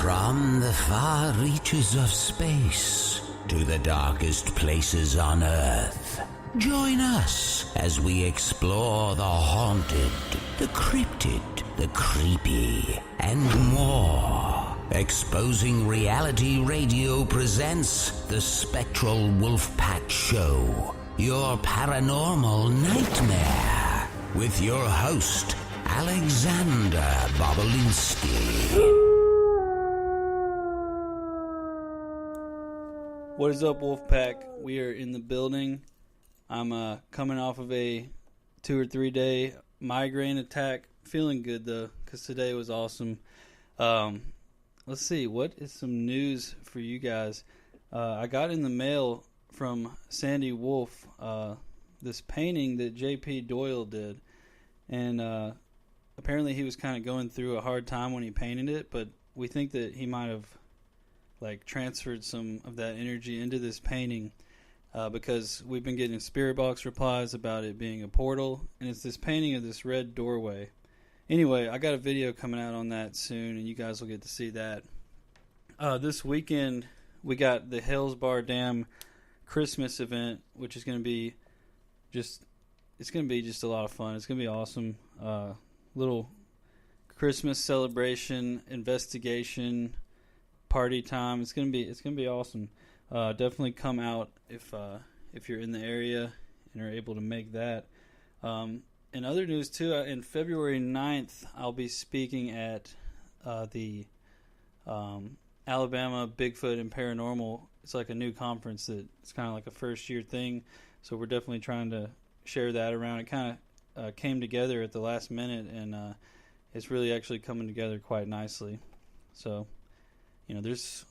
From the far reaches of space to the darkest places on Earth, join us as we explore the haunted, the cryptid, the creepy, and more. Exposing Reality Radio presents The Spectral Wolfpack Show, your paranormal nightmare, with your host, Alexander Bobolinsky. What is up, Wolfpack? We are in the building. I'm coming off of a 2 or 3 day migraine attack. Feeling good though, because today was awesome. Let's see, what is some news for you guys? I got in the mail from Sandy Wolf this painting that J.P. Doyle did, and apparently he was kind of going through a hard time when he painted it, but we think that he might have transferred some of that energy into this painting because we've been getting spirit box replies about it being a portal, and it's this painting of this red doorway. Anyway, I got a video coming out on that soon, and you guys will get to see that. This weekend, we got the Hales Bar Dam Christmas event, which is going to be just a lot of fun. It's going to be awesome. Little Christmas celebration, investigation, party time. It's gonna be awesome. Definitely come out if you're in the area and are able to make that. In other news too, in February 9th, I'll be speaking at the Alabama Bigfoot and Paranormal. It's like a new conference that it's kind of like a first year thing, so we're definitely trying to share that around. It kind of came together at the last minute, and it's really actually coming together quite nicely. So, you know, there's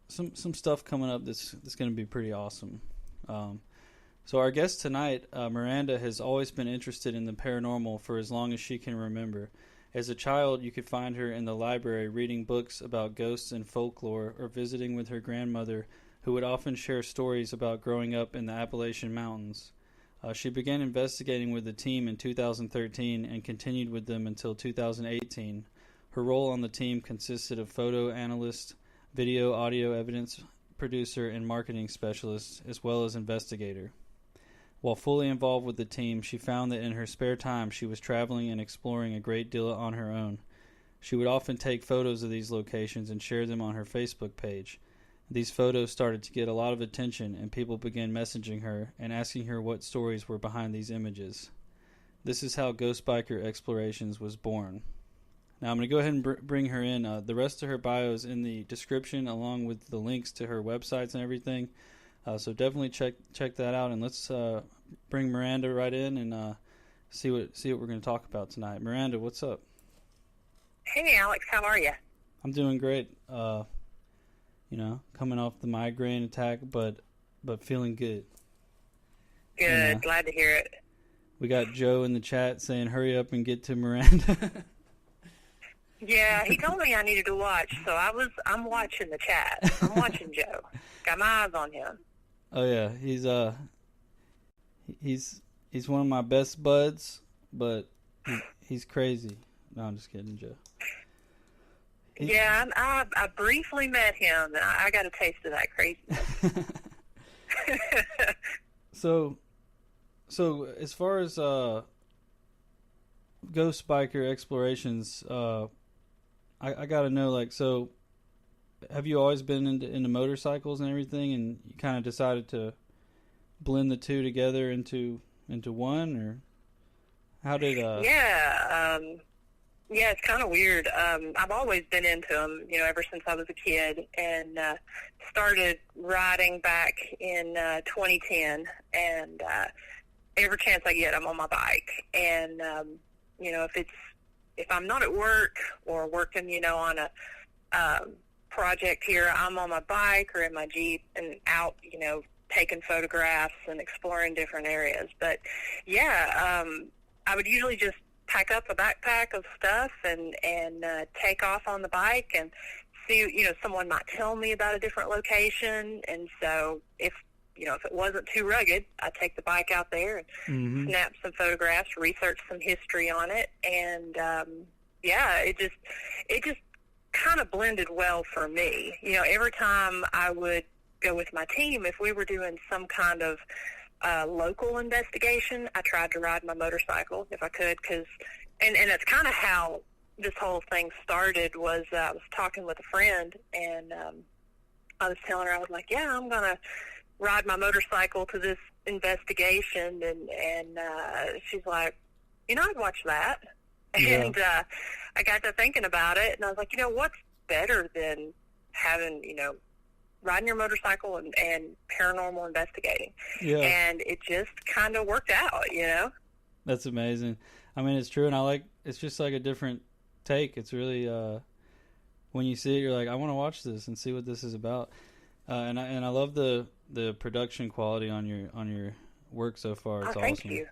some stuff coming up that's going to be pretty awesome. So our guest tonight, Miranda, has always been interested in the paranormal for as long as she can remember. As a child, you could find her in the library reading books about ghosts and folklore, or visiting with her grandmother, who would often share stories about growing up in the Appalachian Mountains. She began investigating with the team in 2013 and continued with them until 2018. Her role on the team consisted of photo analyst, video audio evidence producer, and marketing specialist, as well as investigator. While fully involved with the team, she found that in her spare time she was traveling and exploring a great deal on her own. She would often take photos of these locations and share them on her Facebook page. These photos started to get a lot of attention, and people began messaging her and asking her what stories were behind these images. This is how Ghost Biker Explorations was born. Now I'm going to go ahead and bring her in. The rest of her bio is in the description, along with the links to her websites and everything. So definitely check that out, and let's bring Miranda right in and see what we're going to talk about tonight. Miranda, what's up? Hey, Alex, how are you? I'm doing great. Coming off the migraine attack, but feeling good. Good, and, glad to hear it. We got Joe in the chat saying, "Hurry up and get to Miranda." Yeah, he told me I needed to watch, so I'm watching the chat. I'm watching Joe. Got my eyes on him. Oh yeah, he's one of my best buds, but he's crazy. No, I'm just kidding, Joe. Yeah, I briefly met him, and I got a taste of that craziness. So as far as Ghost Biker Explorations, I got to know, so have you always been into motorcycles and everything, and you kind of decided to blend the two together into one, or how did Yeah, it's kind of weird. I've always been into them, ever since I was a kid, and started riding back in 2010, and every chance I get, I'm on my bike. And, if I'm not at work or working, on a project here, I'm on my bike or in my Jeep and out, taking photographs and exploring different areas. But, yeah, I would usually just pack up a backpack of stuff and take off on the bike and see, someone might tell me about a different location. And so if it wasn't too rugged, I'd take the bike out there and snap some photographs, research some history on it. And, it just kind of blended well for me. You know, every time I would go with my team, if we were doing some kind of local investigation, I tried to ride my motorcycle if I could, and that's kind of how this whole thing started. Was I was talking with a friend, and I was telling her, I was like, yeah, I'm going to ride my motorcycle to this investigation, and she's like, you know, I'd watch that. Yeah. And I got to thinking about it, and I was like, you know, what's better than having, you know, riding your motorcycle and paranormal investigating? Yeah. And it just kind of worked out, you know? That's amazing. I mean, it's true, and it's just like a different take. It's really, when you see it, you're like, I want to watch this and see what this is about. And I love the production quality on your work so far. It's thank awesome. you.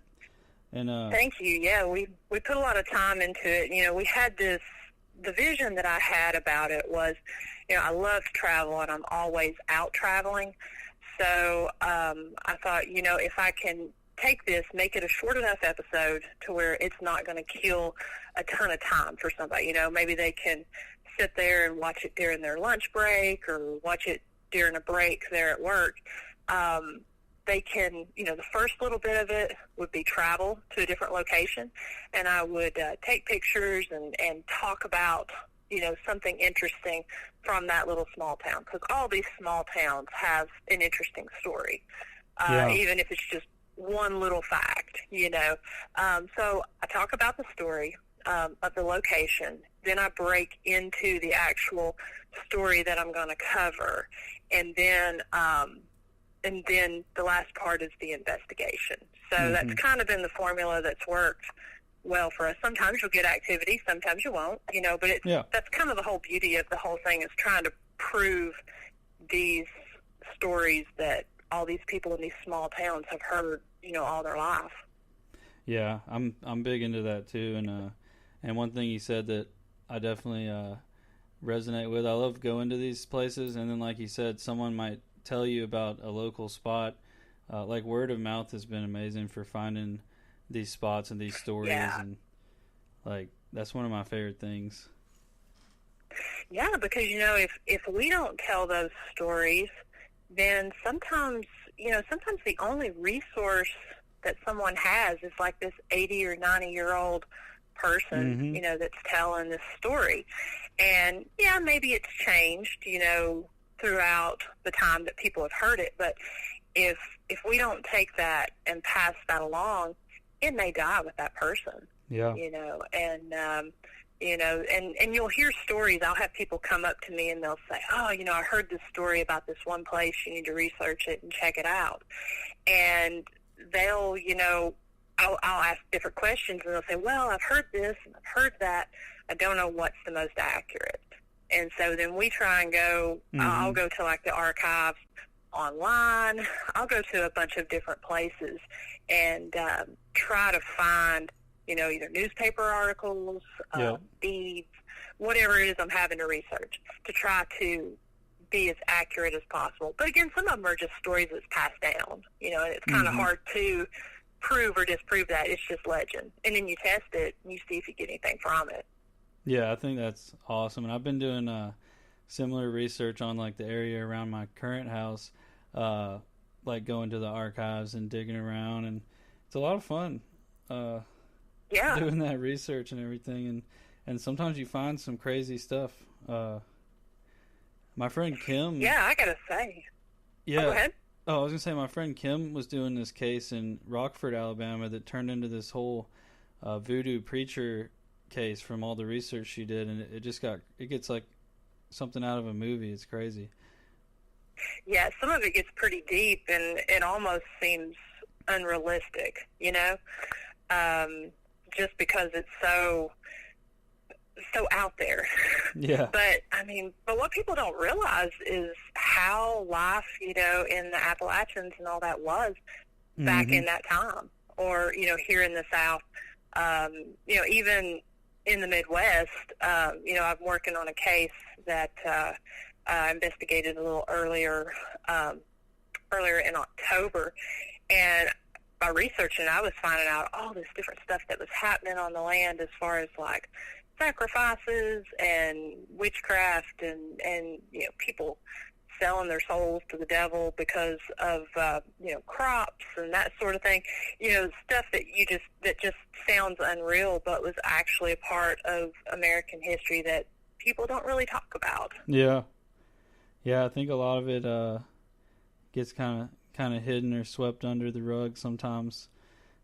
And thank you. Yeah, we put a lot of time into it. You know, we had the vision that I had about it was, you know, I love travel and I'm always out traveling. So I thought, you know, if I can take this, make it a short enough episode to where it's not going to kill a ton of time for somebody. You know, maybe they can sit there and watch it during their lunch break or watch it during a break there at work. They can, you know, the first little bit of it would be travel to a different location, and I would take pictures and talk about, you know, something interesting from that little small town, because all these small towns have an interesting story, even if it's just one little fact, you know. So I talk about the story of the location, then I break into the actual story that I'm going to cover, and then the last part is the investigation. So that's kind of been the formula that's worked well for us. Sometimes you'll get activity, sometimes you won't, you know, but that's kind of the whole beauty of the whole thing, is trying to prove these stories that all these people in these small towns have heard, you know, all their life. Yeah, I'm big into that too, and one thing you said that I definitely resonate with. I love going to these places, and then like you said, someone might tell you about a local spot. Like word of mouth has been amazing for finding these spots and these stories, and like that's one of my favorite things. Yeah, because you know, if we don't tell those stories, then sometimes the only resource that someone has is like this 80 or 90-year-old person, you know, that's telling this story. And yeah, maybe it's changed, you know, throughout the time that people have heard it, but if we don't take that and pass that along, it may die with that person. Yeah. You know, and you know, and you'll hear stories. I'll have people come up to me and they'll say, oh, you know, I heard this story about this one place. You need to research it and check it out. And they'll, you know, I'll ask different questions, and they'll say, well, I've heard this and I've heard that. I don't know what's the most accurate. And so then we try and go, I'll go to like the archives online. I'll go to a bunch of different places and try to find, you know, either newspaper articles, feeds, whatever it is I'm having to research, to try to be as accurate as possible. But again, some of them are just stories that's passed down, you know, and it's kind of hard to prove or disprove that. It's just legend. And then you test it and you see if you get anything from it. Yeah, I think that's awesome. And I've been doing similar research on like the area around my current house, like going to the archives and digging around, and it's a lot of fun. Doing that research and everything, and sometimes you find some crazy stuff. My friend Kim. Yeah, I gotta say. Yeah. Oh, go ahead. Oh, I was gonna say my friend Kim was doing this case in Rockford, Alabama, that turned into this whole voodoo preacher case from all the research she did, and it gets like something out of a movie. It's crazy. Yeah, some of it gets pretty deep, and it almost seems unrealistic, you know, just because it's so out there. Yeah. But what people don't realize is how life, you know, in the Appalachians and all that was back in that time, or, you know, here in the South, you know, even in the Midwest. You know, I'm working on a case that I investigated a little earlier in October, and by researching, I was finding out all this different stuff that was happening on the land, as far as like sacrifices and witchcraft and people selling their souls to the devil because of crops and that sort of thing. Stuff that just sounds unreal, but was actually a part of American history that people don't really talk about. Yeah, I think a lot of it gets kind of hidden or swept under the rug sometimes.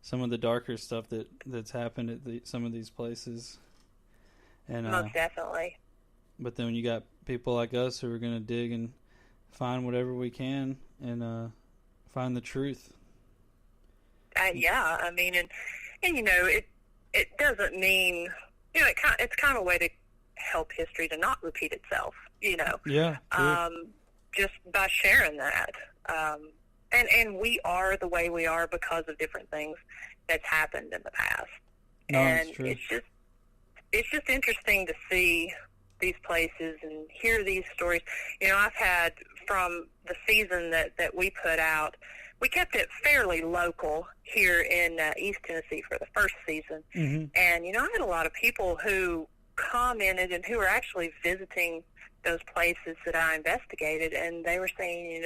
Some of the darker stuff that's happened at some of these places. And most definitely. But then when you got people like us who are going to dig and find whatever we can and find the truth. Yeah, I mean, and it doesn't mean, it's kind of a way to help history to not repeat itself, Yeah. Just by sharing that. And we are the way we are because of different things that's happened in the past. No, and it's true. It's just interesting to see these places and hear these stories. I've had from the season that we put out, we kept it fairly local here in East Tennessee for the first season. Mm-hmm. And, I had a lot of people who commented and who were actually visiting those places that I investigated, and they were saying,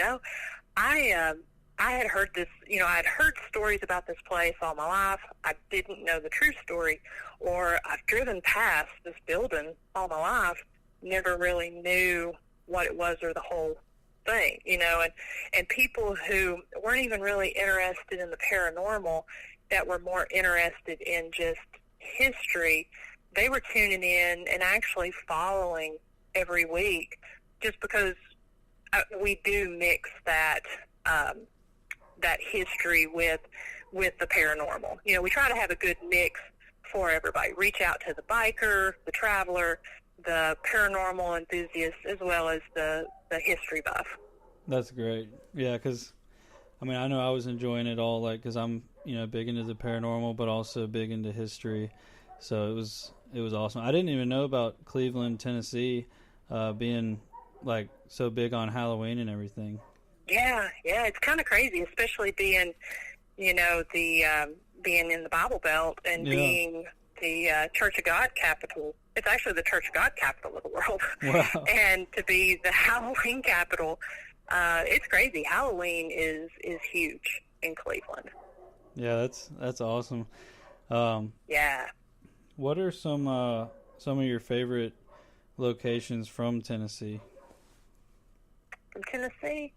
I had heard this, I'd heard stories about this place all my life. I didn't know the true story, or I've driven past this building all my life, never really knew what it was or the whole thing, and people who weren't even really interested in the paranormal, that were more interested in just history, they were tuning in and actually following every week, just because we do mix that history with the paranormal. We try to have a good mix for everybody. Reach out to the biker, the traveler, the paranormal enthusiast, as well as the history buff. That's great. Yeah, because, I know I was enjoying it all, because I'm, big into the paranormal, but also big into history. So it was awesome. I didn't even know about Cleveland, Tennessee, being, so big on Halloween and everything. Yeah, it's kind of crazy, especially being, being in the Bible Belt and being the Church of God capital. It's actually the Church of God capital of the world. Wow. And to be the Halloween capital, it's crazy. Halloween is huge in Cleveland. Yeah, that's awesome. Yeah. What are some of your favorite locations from Tennessee? From Tennessee?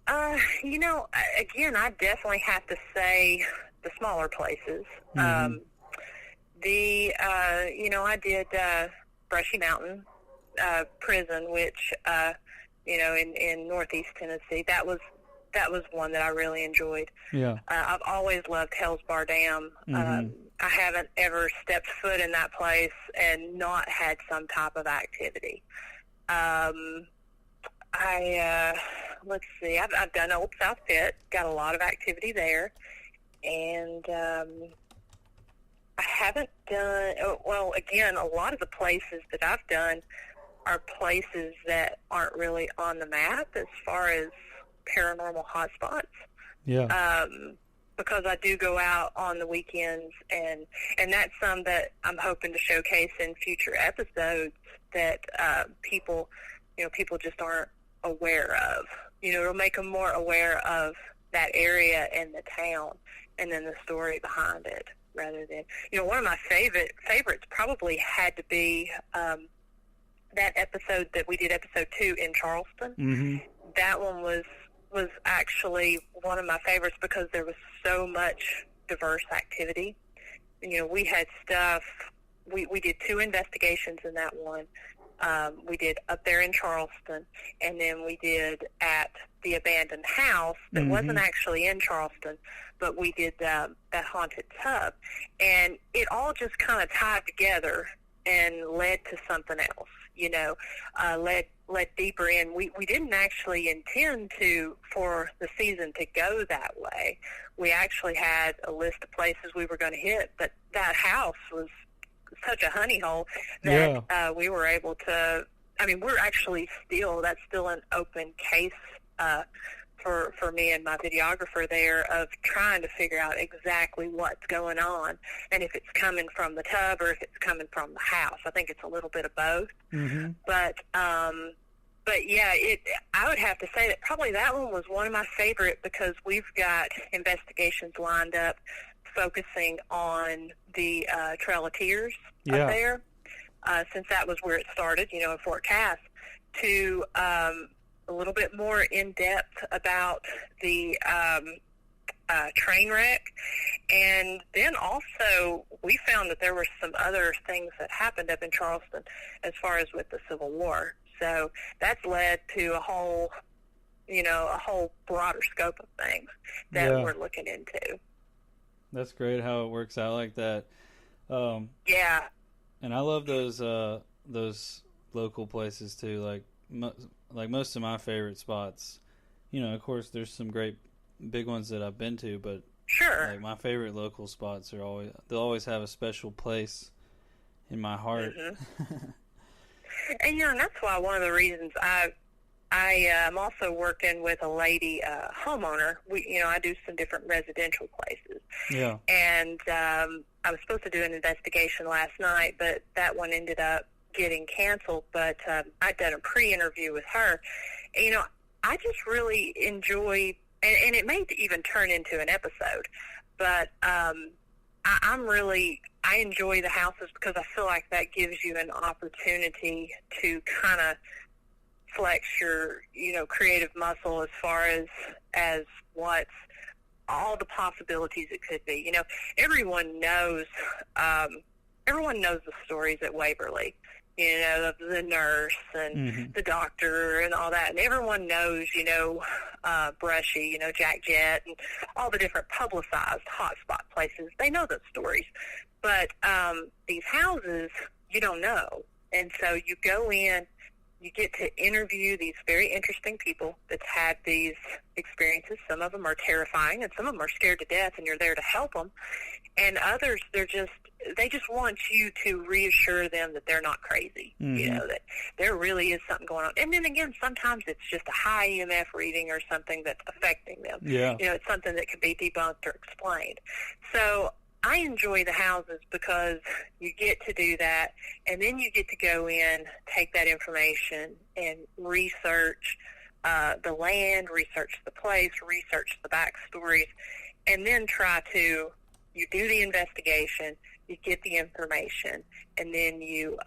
Again, I definitely have to say the smaller places. Mm-hmm. I did Brushy Mountain Prison, which, in Northeast Tennessee. That was one that I really enjoyed. Yeah. I've always loved Hell's Bar Dam. Mm-hmm. I haven't ever stepped foot in that place and not had some type of activity. Let's see, I've done Old South Pit, got a lot of activity there, and I haven't done, again, a lot of the places that I've done are places that aren't really on the map as far as paranormal hotspots. Yeah. Because I do go out on the weekends, and that's some that I'm hoping to showcase in future episodes that people just aren't aware of. It'll make them more aware of that area and the town, and then the story behind it, rather than, one of my favorites probably had to be that episode that we did, episode 2 in Charleston. Mm-hmm. That one was actually one of my favorites because there was so much diverse activity. We had stuff, we did 2 investigations in that one. We did up there in Charleston, and then we did at the abandoned house that Mm-hmm. wasn't actually in Charleston, but we did that haunted tub, and it all just kind of tied together and led to something else, led deeper in. We didn't actually intend for the season to go that way. We actually had a list of places we were going to hit, but that house was such a honey hole that we were able to, we're actually that's still an open case for me and my videographer there of trying to figure out exactly what's going on and if it's coming from the tub or if it's coming from the house. I think it's a little bit of both. Mm-hmm. But yeah, I would have to say that probably that one was one of my favorite because we've got investigations lined up focusing on the Trail of Tears up there, since that was where it started, in Fort Cass, to a little bit more in-depth about the train wreck. And then also we found that there were some other things that happened up in Charleston as far as with the Civil War. So that's led to a whole broader scope of things that we're looking into. That's great how it works out like that. Yeah. And I love those local places too. Like most of my favorite spots, of course there's some great big ones that I've been to, but sure, like my favorite local spots they'll always have a special place in my heart. Mm-hmm. And that's why one of the reasons I am also working with a lady homeowner. I do some different residential places. Yeah. And I was supposed to do an investigation last night, but that one ended up getting canceled. But I'd done a pre-interview with her. And, I just really enjoy, and it may even turn into an episode, but I enjoy the houses because I feel like that gives you an opportunity to kind of flex your, creative muscle as far as what's all the possibilities it could be. Everyone knows the stories at Waverly, of the nurse and mm-hmm. the doctor and all that. And everyone knows, Brushy, Jack Jet and all the different publicized hotspot places. They know those stories. But these houses, you don't know. And so you go in, you get to interview these very interesting people that's had these experiences. Some of them are terrifying, and some of them are scared to death, and you're there to help them. And others, they just want you to reassure them that they're not crazy, mm-hmm. That there really is something going on. And then again, sometimes it's just a high EMF reading or something that's affecting them. Yeah. It's something that can be debunked or explained. So I enjoy the houses because you get to do that, and then you get to go in, take that information, and research the land, research the place, research the backstories, and then you do the investigation, you get the information, and then you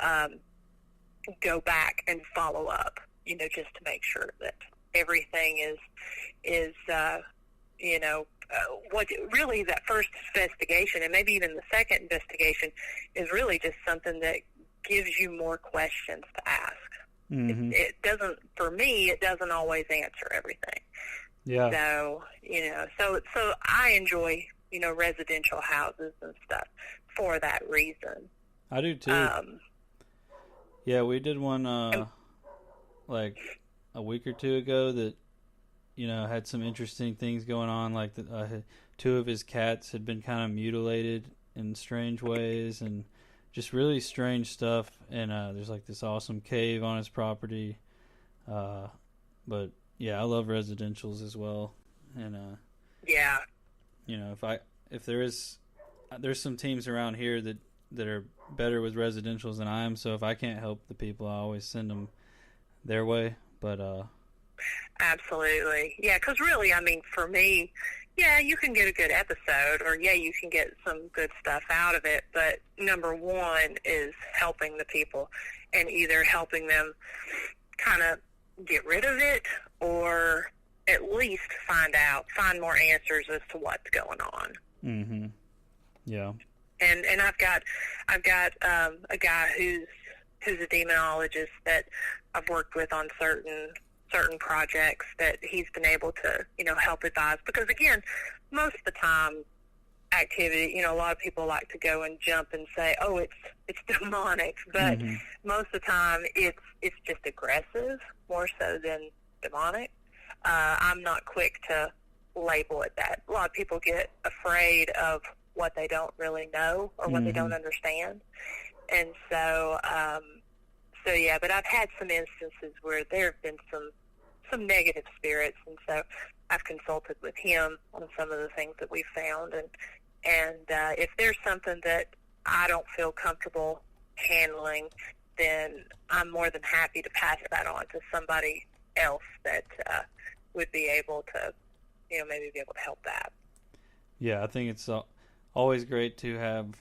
go back and follow up, just to make sure that everything is what really that first investigation, and maybe even the second investigation, is really just something that gives you more questions to ask. Mm-hmm. It doesn't, for me, it doesn't always answer everything. Yeah. So, so I enjoy, residential houses and stuff for that reason. I do too. Yeah, we did one like a week or two ago that had some interesting things going on. Like two of his cats had been kind of mutilated in strange ways, and just really strange stuff. And there's like this awesome cave on his property. But yeah, I love residentials as well. And yeah, if there's some teams around here that are better with residentials than I am. So if I can't help the people, I always send them their way. But absolutely. Yeah, because really, for me, you can get a good episode, or you can get some good stuff out of it, but number one is helping the people, and either helping them kind of get rid of it, or at least find more answers as to what's going on. Mm-hmm. Yeah. And I've got a guy who's a demonologist that I've worked with on certain projects that he's been able to, help advise. Because again, most of the time, activity, a lot of people like to go and jump and say, oh, it's demonic. But mm-hmm. most of the time, it's just aggressive more so than demonic. I'm not quick to label it that. A lot of people get afraid of what they don't really know or what mm-hmm. they don't understand. And so but I've had some instances where there have been some negative spirits, and so I've consulted with him on some of the things that we've found, and if there's something that I don't feel comfortable handling, then I'm more than happy to pass that on to somebody else that would be able to, maybe be able to help that. Yeah, I think it's always great to have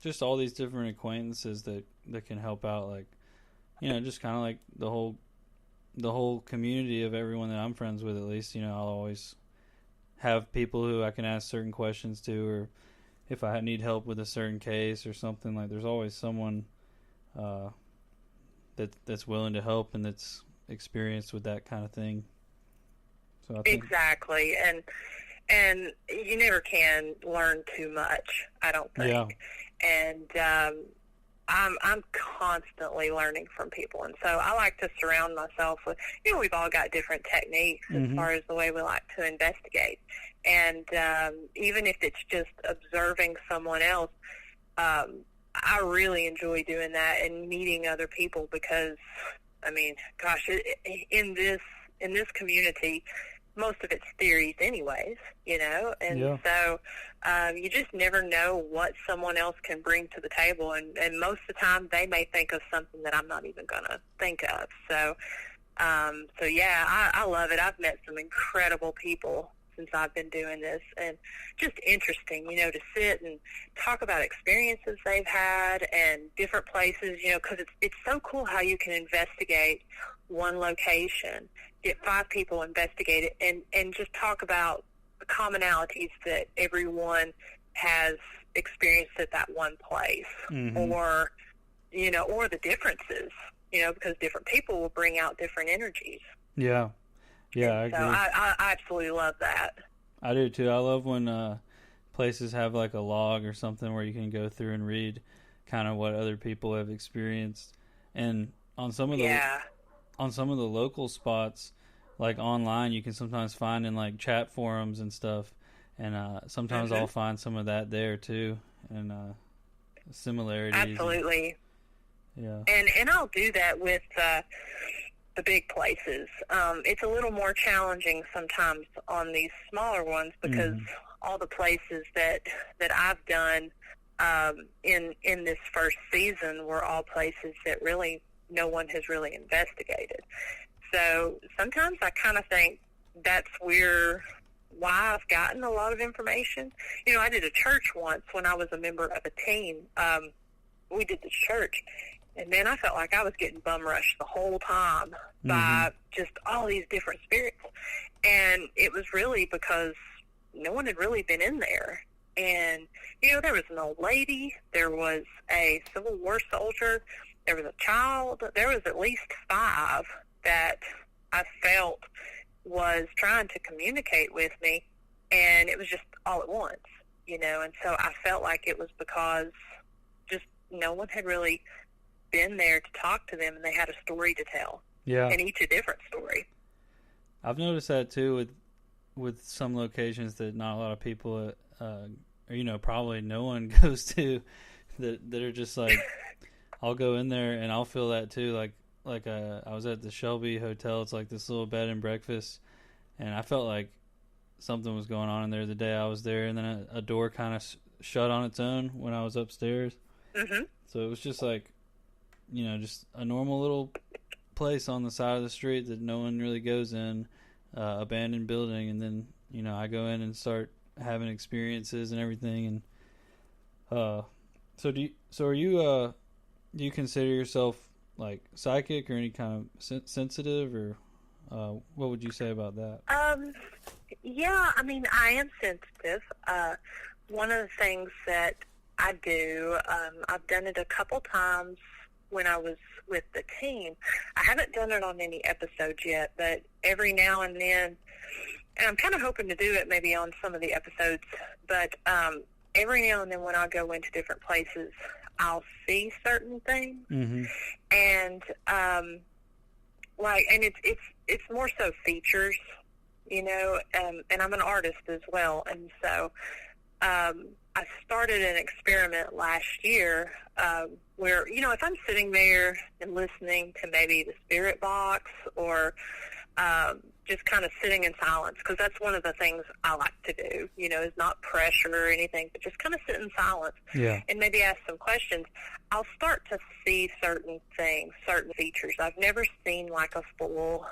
just all these different acquaintances that can help out, like, just kind of like the whole community of everyone that I'm friends with, at least. I'll always have people who I can ask certain questions to, or if I need help with a certain case or something, like, there's always someone that's willing to help and that's experienced with that kind of thing. So I think exactly, and you never can learn too much, I don't think. Yeah. And I'm constantly learning from people, and so I like to surround myself with, we've all got different techniques as far as the way we like to investigate. And even if it's just observing someone else, I really enjoy doing that and meeting other people, because, I mean, gosh, in this community, most of it's theories anyways, and so you just never know what someone else can bring to the table, and most of the time they may think of something that I'm not even going to think of. So yeah, I love it. I've met some incredible people since I've been doing this, and just interesting, to sit and talk about experiences they've had and different places, because it's so cool how you can investigate one location, get 5 people investigate it, and just talk about the commonalities that everyone has experienced at that one place, or the differences, because different people will bring out different energies. Yeah, I agree. So I absolutely love that. I do too. I love when places have like a log or something where you can go through and read kind of what other people have experienced, and on some of the local spots, like online, you can sometimes find in like chat forums and stuff, and sometimes I'll find some of that there too, and similarities. Absolutely. Yeah. And I'll do that with the big places. It's a little more challenging sometimes on these smaller ones, because all the places that I've done in this first season were all places that really no one has really investigated. So sometimes I kind of think that's why I've gotten a lot of information. I did a church once when I was a member of a team. We did this church, and man, I felt like I was getting bum rushed the whole time by just all these different spirits. And it was really because no one had really been in there. And, there was an old lady, there was a Civil War soldier, there was a child, there was at least 5 that I felt was trying to communicate with me, and it was just all at once, and so I felt like it was because just no one had really been there to talk to them, and they had a story to tell. Yeah. And each a different story. I've noticed that too with some locations that not a lot of people, or, probably no one goes to, that are just like, I'll go in there and I'll feel that too. Like I was at the Shelby Hotel. It's like this little bed and breakfast, and I felt like something was going on in there the day I was there, and then a door kind of shut on its own when I was upstairs. So it was just like, just a normal little place on the side of the street that no one really goes in, abandoned building, and then I go in and start having experiences and everything. And so are you do you consider yourself like psychic or any kind of sensitive, or what would you say about that? Yeah, I mean, I am sensitive. One of the things that I do, I've done it a couple times when I was with the team. I haven't done it on any episodes yet, but every now and then, and I'm kind of hoping to do it maybe on some of the episodes, but every now and then when I go into different places, I'll see certain things, and and it's more so features, and I'm an artist as well, and so I started an experiment last year where, if I'm sitting there and listening to maybe the spirit box or just kind of sitting in silence, because that's one of the things I like to do, is not pressure or anything, but just kind of sit in silence and maybe ask some questions. I'll start to see certain things, certain features. I've never seen like a full-on,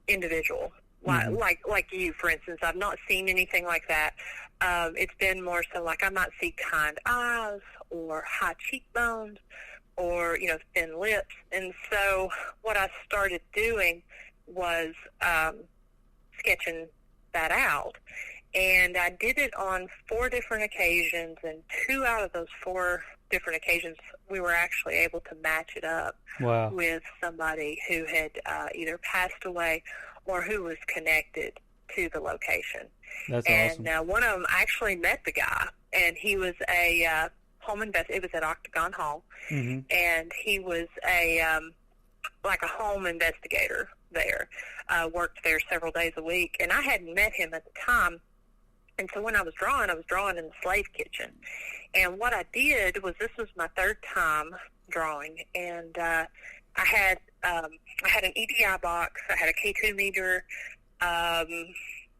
individual. Like you, for instance. I've not seen anything like that. It's been more so like I might see kind eyes or high cheekbones or, thin lips. And so what I started doing was sketching that out. And I did it on 4 different occasions, and 2 out of those 4 different occasions, we were actually able to match it up with somebody who had either passed away or who was connected to the location. That's awesome. And one of them, I actually met the guy, and he was a home investor. It was at Octagon Hall, and he was a like a home investigator there. Worked there several days a week, and I hadn't met him at the time. And so when I was drawing in the slave kitchen. And what I did was, this was my 3rd time drawing, and I had an EDI box, I had a K2 meter,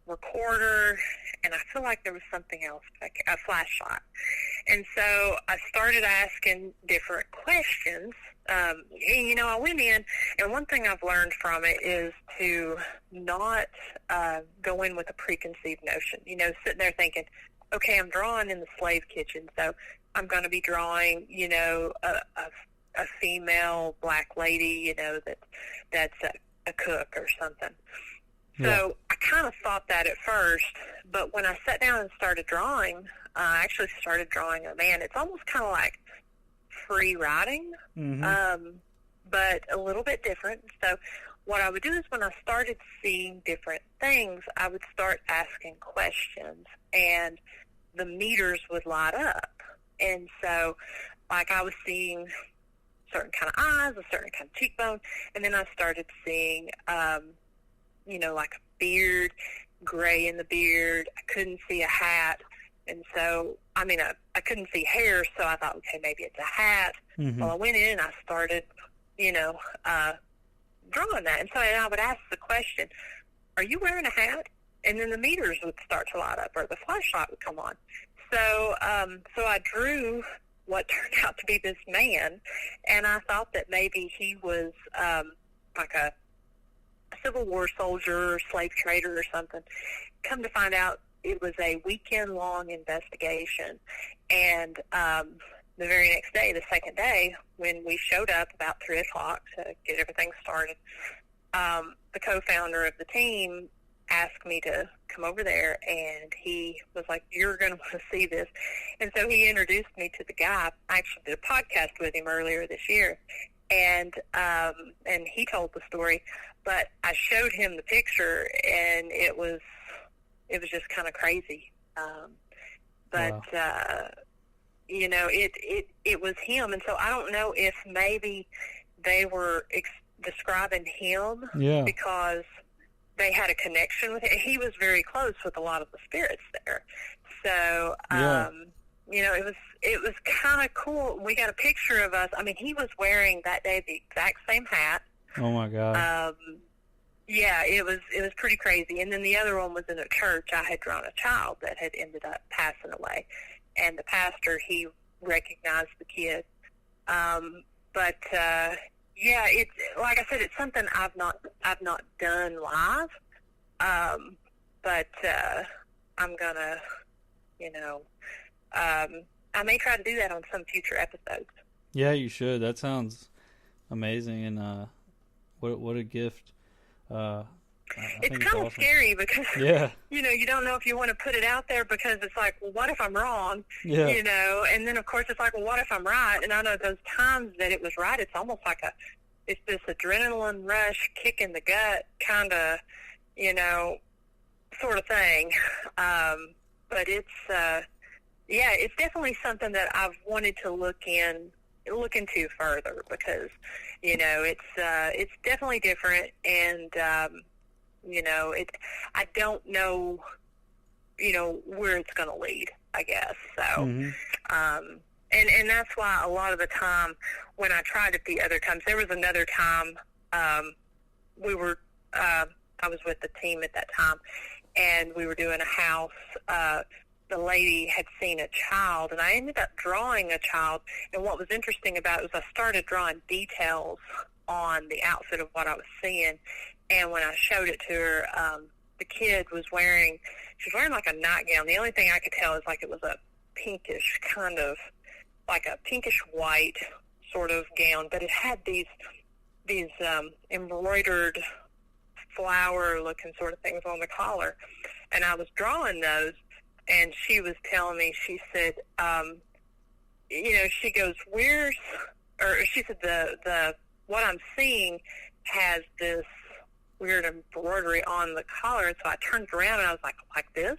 recorder, and I feel like there was something else, like a flashlight. And so I started asking different questions. I went in, and one thing I've learned from it is to not go in with a preconceived notion. Sitting there thinking, okay, I'm drawing in the slave kitchen, so I'm going to be drawing, a female black lady, that's a cook or something. So I kind of thought that at first, but when I sat down and started drawing, I actually started drawing a man. It's almost kind of like free writing, but a little bit different. So what I would do is, when I started seeing different things, I would start asking questions, and the meters would light up. And so, like, I was seeing certain kind of eyes, a certain kind of cheekbone, and then I started seeing, like a beard, gray in the beard. I couldn't see a hat. And so, I couldn't see hair, so I thought, okay, maybe it's a hat. Well, I went in and I started, drawing that. And so I would ask the question, are you wearing a hat? And then the meters would start to light up, or the flashlight would come on. So I drew what turned out to be this man, and I thought that maybe he was like a Civil War soldier or slave trader or something. Come to find out, it was a weekend-long investigation. And the very next day, the second day, when we showed up about 3 o'clock to get everything started, the co-founder of the team asked me to come over there, and he was like, you're going to want to see this. And so he introduced me to the guy. I actually did a podcast with him earlier this year, and he told the story. But I showed him the picture, and it was just kind of crazy. Wow. It was him. And so I don't know if maybe they were describing him because they had a connection with it. He was very close with a lot of the spirits there. So, it was kind of cool. We got a picture of us. He was wearing that day the exact same hat. Oh my God. It was pretty crazy. And then the other one was in a church. I had drawn a child that had ended up passing away, and the pastor, he recognized the kid. It's like I said, it's something I've not done live. But I'm gonna, I may try to do that on some future episodes. Yeah, you should. That sounds amazing, and what a gift. It's kind of awesome. Scary because you don't know if you want to put it out there, because it's like, well, what if I'm wrong? And then of course it's like, well, what if I'm right? And I know those times that it was right, it's almost like it's this adrenaline rush, kick in the gut kind of, sort of thing. But it's definitely something that I've wanted to look into further, because it's definitely different, and I don't know where it's going to lead, I guess. So and that's why a lot of the time when I tried it the other times, there was another time we were, I was with the team at that time, and we were doing a house. The lady had seen a child, and I ended up drawing a child. And what was interesting about it was I started drawing details on the outfit of what I was seeing. And when I showed it to her, the kid was wearing like a nightgown. The only thing I could tell is like it was a pinkish kind of, like a pinkish white sort of gown, but it had these embroidered flower-looking sort of things on the collar. And I was drawing those, and she was telling me, she said, she goes, she said, the what I'm seeing has this weird embroidery on the collar. And so I turned around, and I was like this?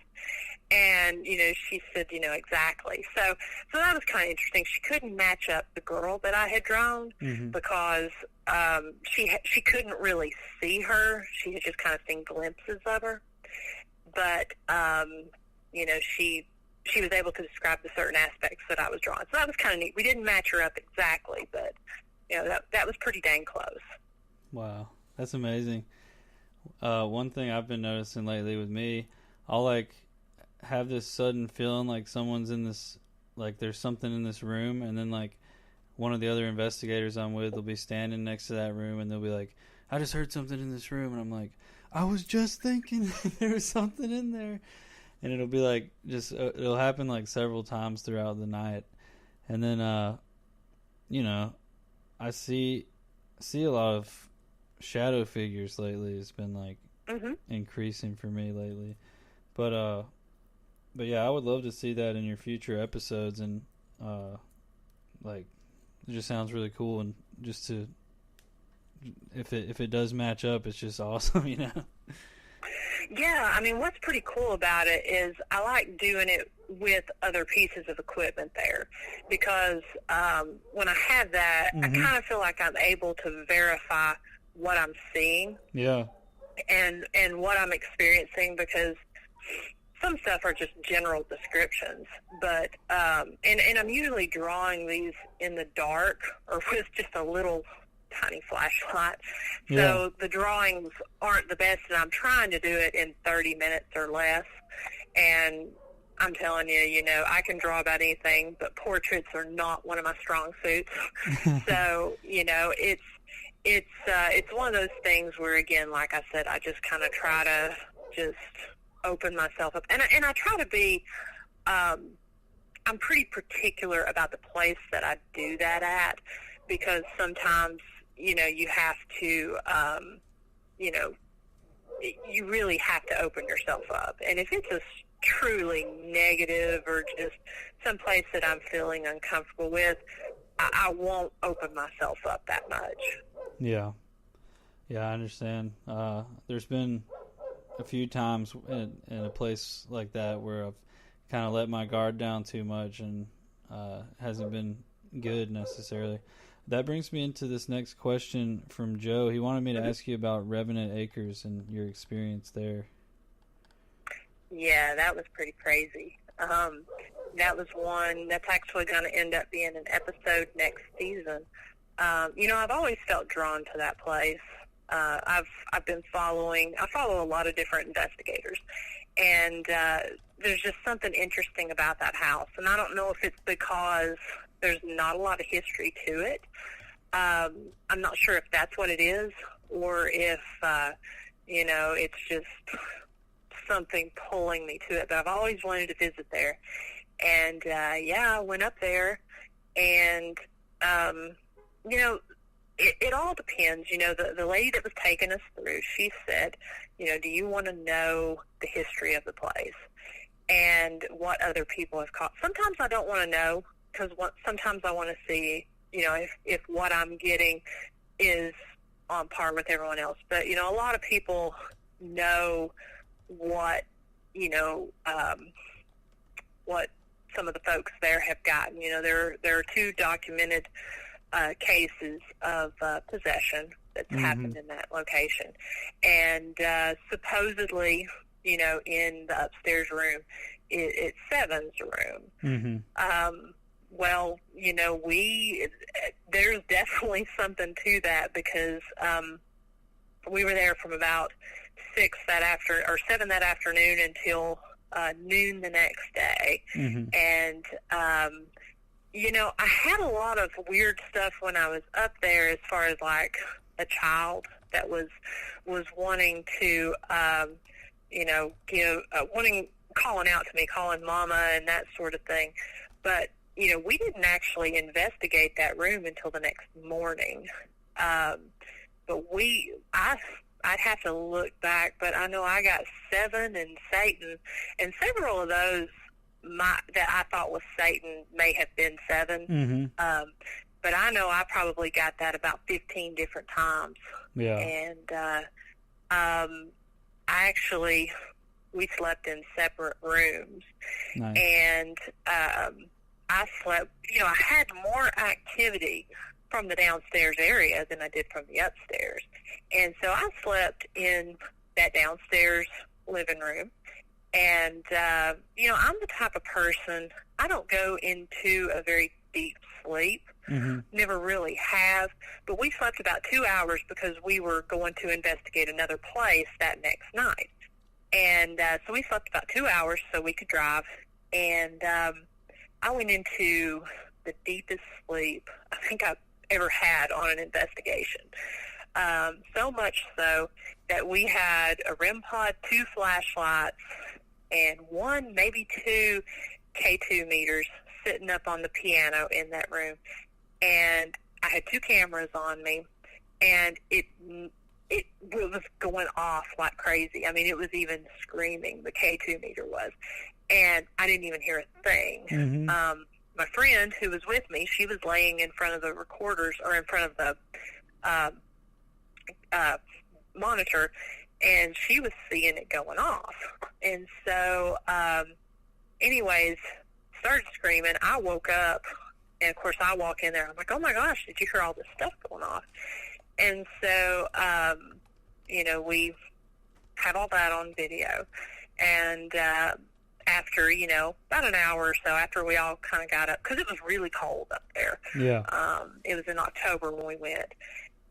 And, she said, exactly. So that was kind of interesting. She couldn't match up the girl that I had drawn because she couldn't really see her. She had just kind of seen glimpses of her. But, she was able to describe the certain aspects that I was drawing. So that was kind of neat. We didn't match her up exactly, but, that was pretty dang close. Wow, that's amazing. One thing I've been noticing lately with me, I'll, have this sudden feeling like someone's in this, there's something in this room, and then, one of the other investigators I'm with will be standing next to that room, and they'll be like, I just heard something in this room, and I'm like, I was just thinking there was something in there. And it'll be it'll happen several times throughout the night. And then, I see a lot of shadow figures lately. It's been increasing for me lately. But yeah, I would love to see that in your future episodes. And, it just sounds really cool. And just to, if it does match up, it's just awesome, Yeah, I mean, what's pretty cool about it is I like doing it with other pieces of equipment there because when I have that, I kind of feel like I'm able to verify what I'm seeing. Yeah. And what I'm experiencing, because some stuff are just general descriptions, but and I'm usually drawing these in the dark or with just a little tiny flashlight. So the drawings aren't the best, and I'm trying to do it in 30 minutes or less. And I'm telling you, I can draw about anything, but portraits are not one of my strong suits. So, it's one of those things where, again, like I said, I just kind of try to just open myself up. And I try to be, I'm pretty particular about the place that I do that at, because sometimes, you have to, you really have to open yourself up. And if it's a truly negative or just someplace that I'm feeling uncomfortable with, I won't open myself up that much. Yeah. Yeah, I understand. There's been a few times in a place like that where I've kind of let my guard down too much and hasn't been good necessarily. That brings me into this next question from Joe. He wanted me to ask you about Revenant Acres and your experience there. Yeah, that was pretty crazy. That was one that's actually going to end up being an episode next season. I've always felt drawn to that place. I follow a lot of different investigators, and there's just something interesting about that house. And I don't know if it's because there's not a lot of history to it. I'm not sure if that's what it is, or if, it's just something pulling me to it. But I've always wanted to visit there. And, I went up there, and, it all depends. The lady that was taking us through, she said, do you want to know the history of the place and what other people have caught? Sometimes I don't want to know, because sometimes I want to see, if what I'm getting is on par with everyone else. But, a lot of people know what some of the folks there have gotten. There are 2 documented cases of possession that's happened in that location. And supposedly, in the upstairs room, it's Seven's room. Well, there's definitely something to that, because we were there from about 7 that afternoon until noon the next day. Mm-hmm. And, I had a lot of weird stuff when I was up there, as far as like a child that was wanting to, calling out to me, calling mama and that sort of thing. But, we didn't actually investigate that room until the next morning. But I'd have to look back, but I know I got 7 and Satan, and several of those that I thought was Satan may have been 7. Mm-hmm. But I know I probably got that about 15 different times. Yeah. And we slept in separate rooms. Nice. And I slept, I had more activity from the downstairs area than I did from the upstairs. And so I slept in that downstairs living room. And, I'm the type of person, I don't go into a very deep sleep. Mm-hmm. Never really have. But we slept about 2 hours because we were going to investigate another place that next night. And so we slept about 2 hours so we could drive. And I went into the deepest sleep I think I've ever had on an investigation. So much so that we had a REM pod, 2 flashlights, and 1, maybe 2 K2 meters sitting up on the piano in that room. And I had 2 cameras on me, and it was going off like crazy. I mean, it was even screaming, the K2 meter was. And I didn't even hear a thing. Mm-hmm. My friend who was with me, she was laying in front of the recorders, or in front of the monitor, and she was seeing it going off. And so, anyways, started screaming. I woke up, and of course I walk in there. I'm like, oh my gosh, did you hear all this stuff going off? And so, we had all that on video. And after, about an hour or so after we all kind of got up, because it was really cold up there. Yeah. It was in October when we went.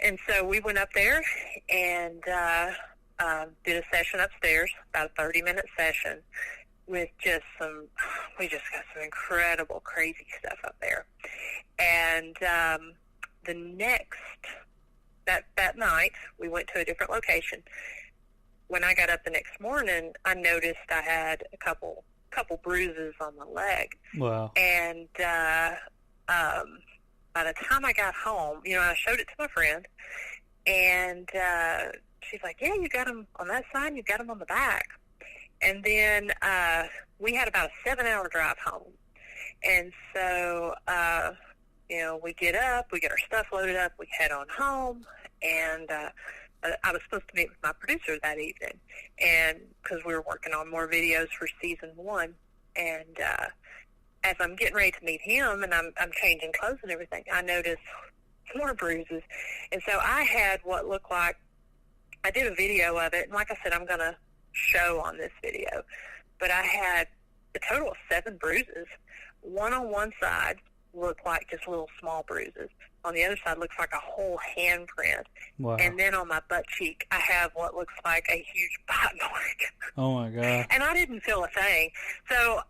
And so we went up there and did a session upstairs, about a 30-minute session, with we just got some incredible, crazy stuff up there. And that night, we went to a different location. When I got up the next morning, I noticed I had a couple bruises on my leg. Wow. And by the time I got home, I showed it to my friend, and she's like, yeah, you got them on that side, you got them on the back. And then we had about a 7-hour drive home. And so, we get up, we get our stuff loaded up, we head on home, and I was supposed to meet with my producer that evening, and because we were working on more videos for season 1. And as I'm getting ready to meet him, and I'm changing clothes and everything, I noticed more bruises. And so I had what looked like, I did a video of it, and like I said, I'm going to show on this video, but I had a total of 7 bruises. One on one side looked like just little small bruises. On the other side looks like a whole handprint. Wow. And then on my butt cheek, I have what looks like a huge bite mark. Oh, my God. And I didn't feel a thing. So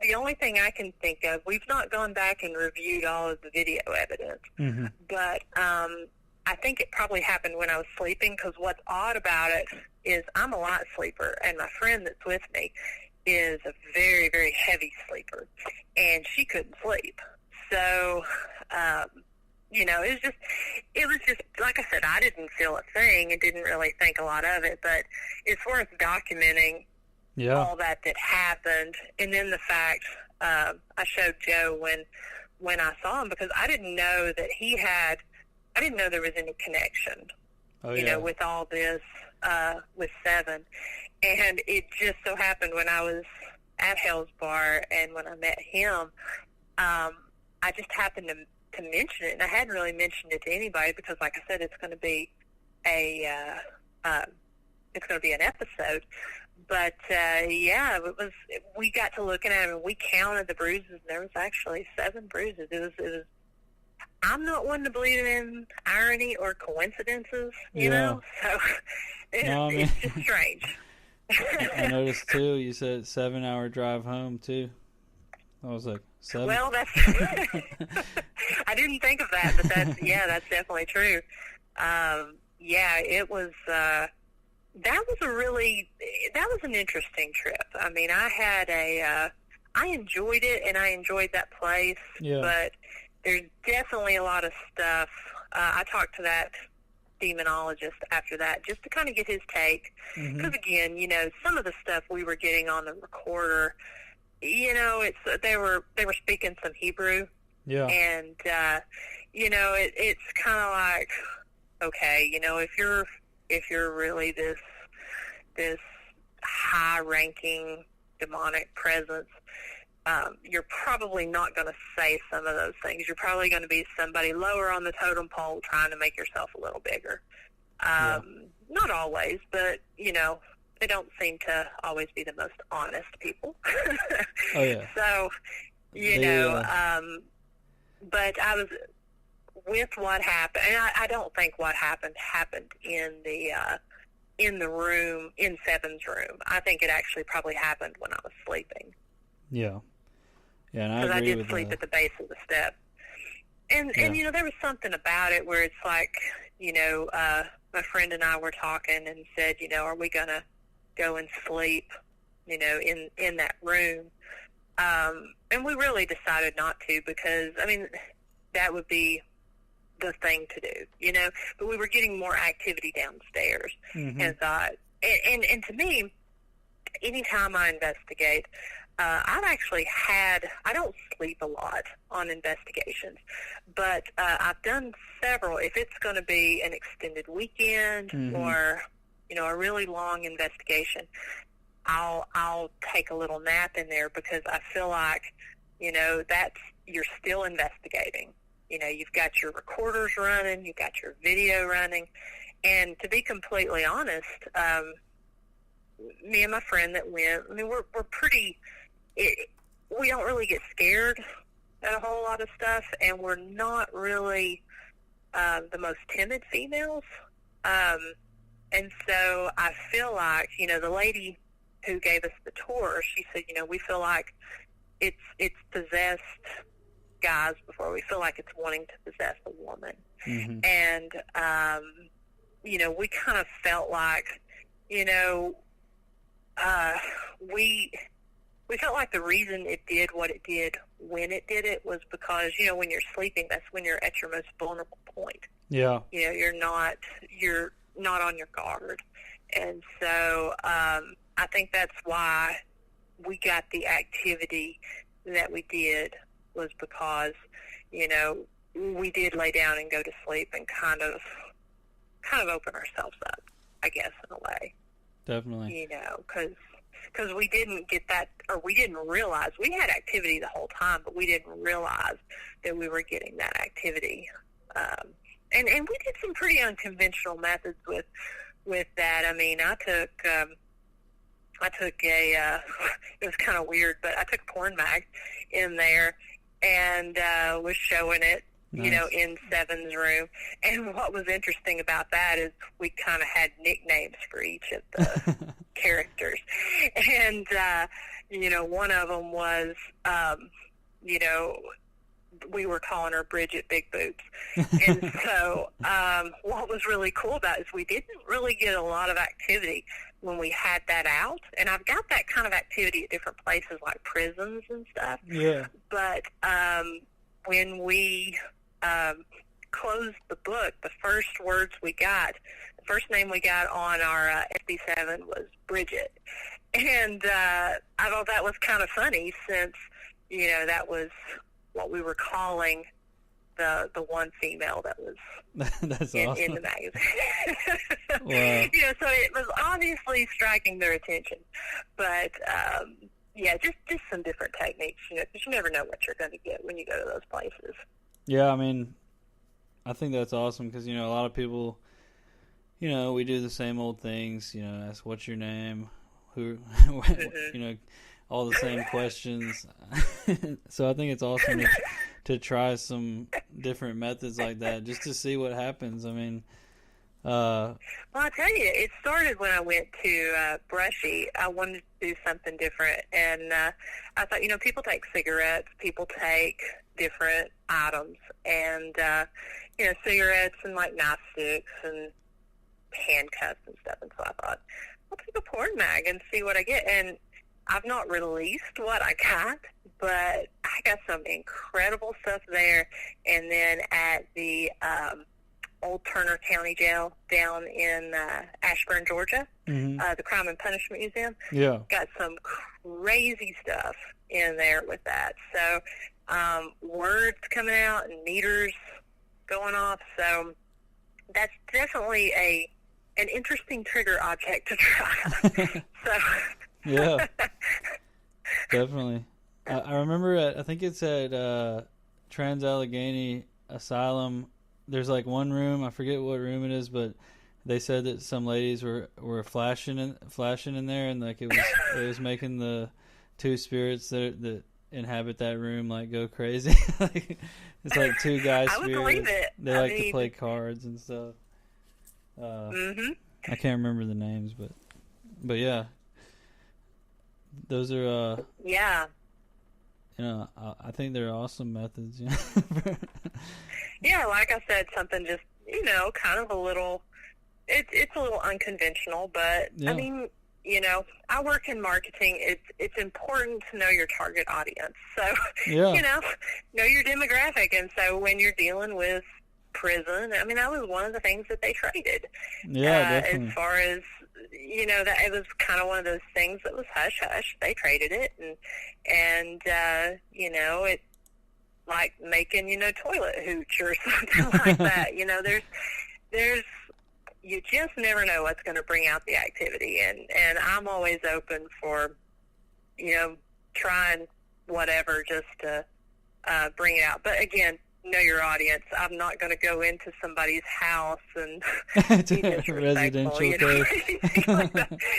the only thing I can think of, we've not gone back and reviewed all of the video evidence, Mm-hmm. but I think it probably happened when I was sleeping, because what's odd about it is I'm a light sleeper, and my friend that's with me is a very, very heavy sleeper, and she couldn't sleep. So, it was just, like I said, I didn't feel a thing and didn't really think a lot of it, but it's worth documenting all that happened. And then the fact, I showed Joe when I saw him, because I didn't know that I didn't know there was any connection, with all this, with 7. And it just so happened when I was at Hell's Bar and when I met him, I just happened to mention it, and I hadn't really mentioned it to anybody because, like I said, it's going to be an episode. But we got to looking at it, and we counted the bruises, and there was actually 7 bruises. It was I'm not one to believe in irony or coincidences, you know? So it's just strange. I noticed, too, you said 7-hour drive home, too. I was like, 7? Well, that's... I didn't think of that, but that's definitely true. It was... that was an interesting trip. I mean, I enjoyed it, and I enjoyed that place, but there's definitely a lot of stuff. I talked to that demonologist after that just to kind of get his take, because again, you know, some of the stuff we were getting on the recorder, you know, they were speaking some Hebrew, and you know, it's kind of like, okay, you know, if you're really this high-ranking demonic presence, you're probably not going to say some of those things. You're probably going to be somebody lower on the totem pole trying to make yourself a little bigger. Not always, but, you know, they don't seem to always be the most honest people. Oh, yeah. So, you know, but I was with what happened, and I don't think what happened in the room, in Seven's room. I think it actually probably happened when I was sleeping. Yeah. Yeah, and I agree because I did with sleep that. at the base of the step. And you know, there was something about it where it's like, you know, my friend and I were talking and said, you know, are we going to go and sleep, you know, in that room? And we really decided not to, because, I mean, that would be the thing to do, you know? But we were getting more activity downstairs, and thought, and to me, anytime I investigate, I've actually I don't sleep a lot on investigations, but I've done several. If it's going to be an extended weekend or, you know, a really long investigation, I'll take a little nap in there, because I feel like, you know, you're still investigating. You know, you've got your recorders running, you've got your video running, and to be completely honest, me and my friend that went, I mean, we're pretty... we don't really get scared at a whole lot of stuff, and we're not really the most timid females. And so I feel like, you know, the lady who gave us the tour, she said, you know, we feel like it's possessed guys before we feel like it's wanting to possess a woman. And, you know, we kind of felt like, you know, we felt like the reason it did what it did when it did it was because, you know, when you're sleeping, that's when you're at your most vulnerable point. Yeah. You know, you're not on your guard. And so I think that's why we got the activity that we did, was because, you know, we did lay down and go to sleep and kind of open ourselves up, I guess, in a way. Definitely. You know, because we didn't get that, or we didn't realize. We had activity the whole time, but we didn't realize that we were getting that activity. And we did some pretty unconventional methods with that. I mean, I took a, it was kind of weird, but I took a porn mag in there and was showing it, you know, in Seven's room. And what was interesting about that is we kind of had nicknames for each of the characters. And, you know, one of them was, you know, we were calling her Bridget Big Boobs. And so what was really cool about it is we didn't really get a lot of activity when we had that out. And I've got that kind of activity at different places like prisons and stuff. Yeah. But when we closed the book, the first words we got, the first name we got on our SB7 was Bridget. And I thought that was kind of funny, since, you know, that was what we were calling the one female that was That's in, awesome. in the magazine. Wow. You know, so it was obviously striking their attention. But, yeah, just some different techniques, you know, because you never know what you're going to get when you go to those places. Yeah, I mean, I think that's awesome because, you know, a lot of people, you know, we do the same old things, you know, ask what's your name, who, you know, all the same questions. So I think it's awesome to try some different methods like that just to see what happens. I mean, well, I'll tell you, it started when I went to Brushy. I wanted to do something different, and I thought, people take cigarettes, people take different items, and cigarettes and like nightsticks and handcuffs and stuff. And so I thought, I'll take a porn mag and see what I get. And I've not released what I got, but I got some incredible stuff there. And then at the Old Turner County Jail down in Ashburn, Georgia, the Crime and Punishment Museum, got some crazy stuff in there with that. So words coming out and meters going off. So that's definitely an interesting trigger object to try. Yeah, definitely. I remember I think it's at Trans-Allegheny Asylum. There's like one room, I forget what room it is, but they said that some ladies were flashing in there, and like it was making the two spirits that inhabit that room like go crazy. Like, it's like two guys spirits. I would believe it. They like to play cards and stuff. I can't remember the names, but yeah, those are I think they're awesome methods. Yeah, like I said, something just kind of a little. It's a little unconventional, but I mean, I work in marketing. It's important to know your target audience. So know your demographic, and so when you're dealing with prison, I mean, that was one of the things that they traded. Yeah, definitely. As far as that it was kind of one of those things that was hush hush. They traded it, and it like making toilet hooch or something like that. There's you just never know what's going to bring out the activity, and I'm always open for trying whatever just to bring it out. But again, know your audience. I'm not going to go into somebody's house and be disrespectful. Residential like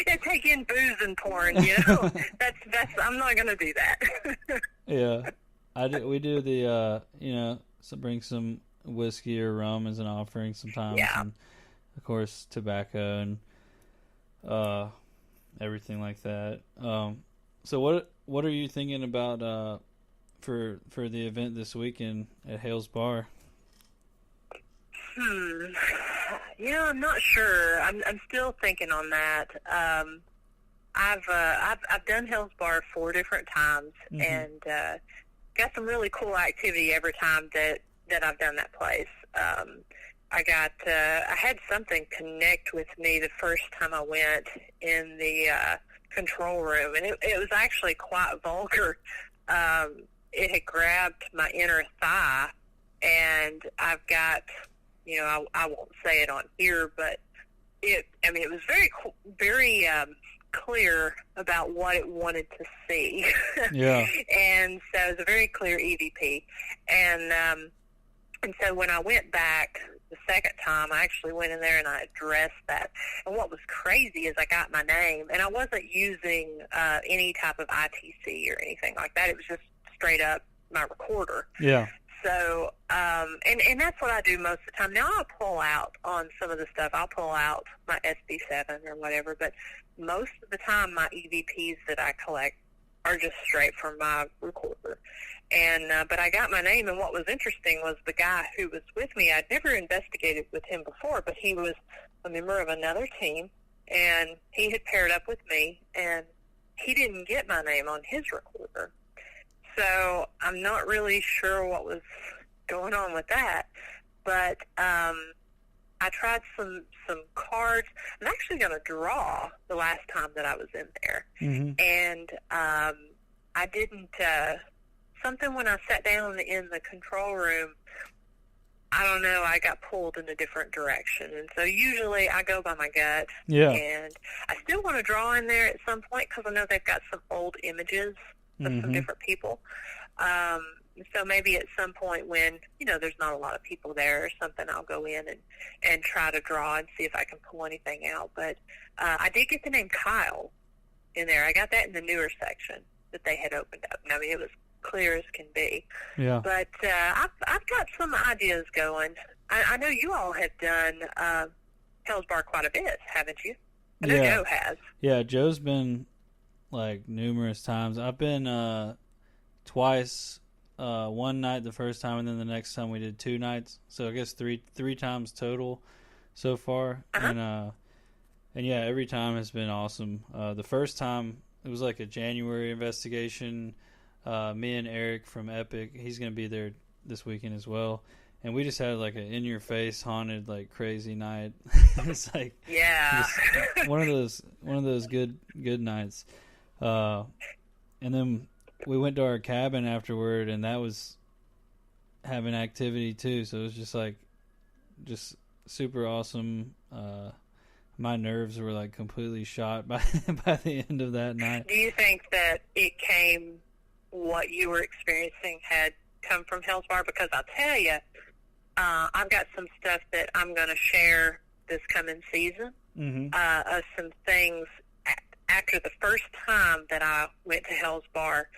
and take in booze and porn. That's I'm not going to do that. Yeah, we do the so bring some whiskey or rum as an offering sometimes, and of course tobacco and everything like that. So what are you thinking about for the event this weekend at Hale's Bar? I'm not sure. I'm still thinking on that. I've done Hale's Bar 4 different times, and got some really cool activity every time that I've done that place. I had something connect with me the first time I went in the control room, and it was actually quite vulgar. It had grabbed my inner thigh, and I've got, I won't say it on here, but it was very clear about what it wanted to see. Yeah. And so it was a very clear EVP. And so when I went back the second time, I actually went in there and I addressed that. And what was crazy is I got my name, and I wasn't using any type of ITC or anything like that. It was just straight up my recorder. Yeah. So, and that's what I do most of the time. Now I'll pull out on some of the stuff. I'll pull out my SB7 or whatever, but most of the time my EVPs that I collect are just straight from my recorder. And, but I got my name, and what was interesting was the guy who was with me, I'd never investigated with him before, but he was a member of another team, and he had paired up with me, and he didn't get my name on his recorder. So I'm not really sure what was going on with that, but I tried some cards. I'm actually going to draw the last time that I was in there, and I didn't. Something when I sat down in the control room, I don't know, I got pulled in a different direction, and so usually I go by my gut. Yeah. And I still want to draw in there at some point because I know they've got some old images of some different people. So maybe at some point when, there's not a lot of people there or something, I'll go in and try to draw and see if I can pull anything out. But I did get the name Kyle in there. I got that in the newer section that they had opened up. And I mean, it was clear as can be. Yeah. But I've got some ideas going. I know you all have done Hell's Bar quite a bit, haven't you? I know Joe has. Yeah, Joe's been like numerous times. I've been twice. One night the first time, and then the next time we did 2 nights. So I guess three times total so far. Uh-huh. And yeah, every time has been awesome. The first time it was like a January investigation. Me and Eric from Epic, he's gonna be there this weekend as well. And we just had like an in-your-face haunted, like crazy night. It's like one of those good nights. And then we went to our cabin afterward, and that was having activity too. So it was just super awesome. My nerves were like completely shot by the end of that night. Do you think that what you were experiencing had come from Hell's Bar? Because I'll tell you, I've got some stuff that I'm going to share this coming season. Of some things after the first time that I went to Hell's Bar.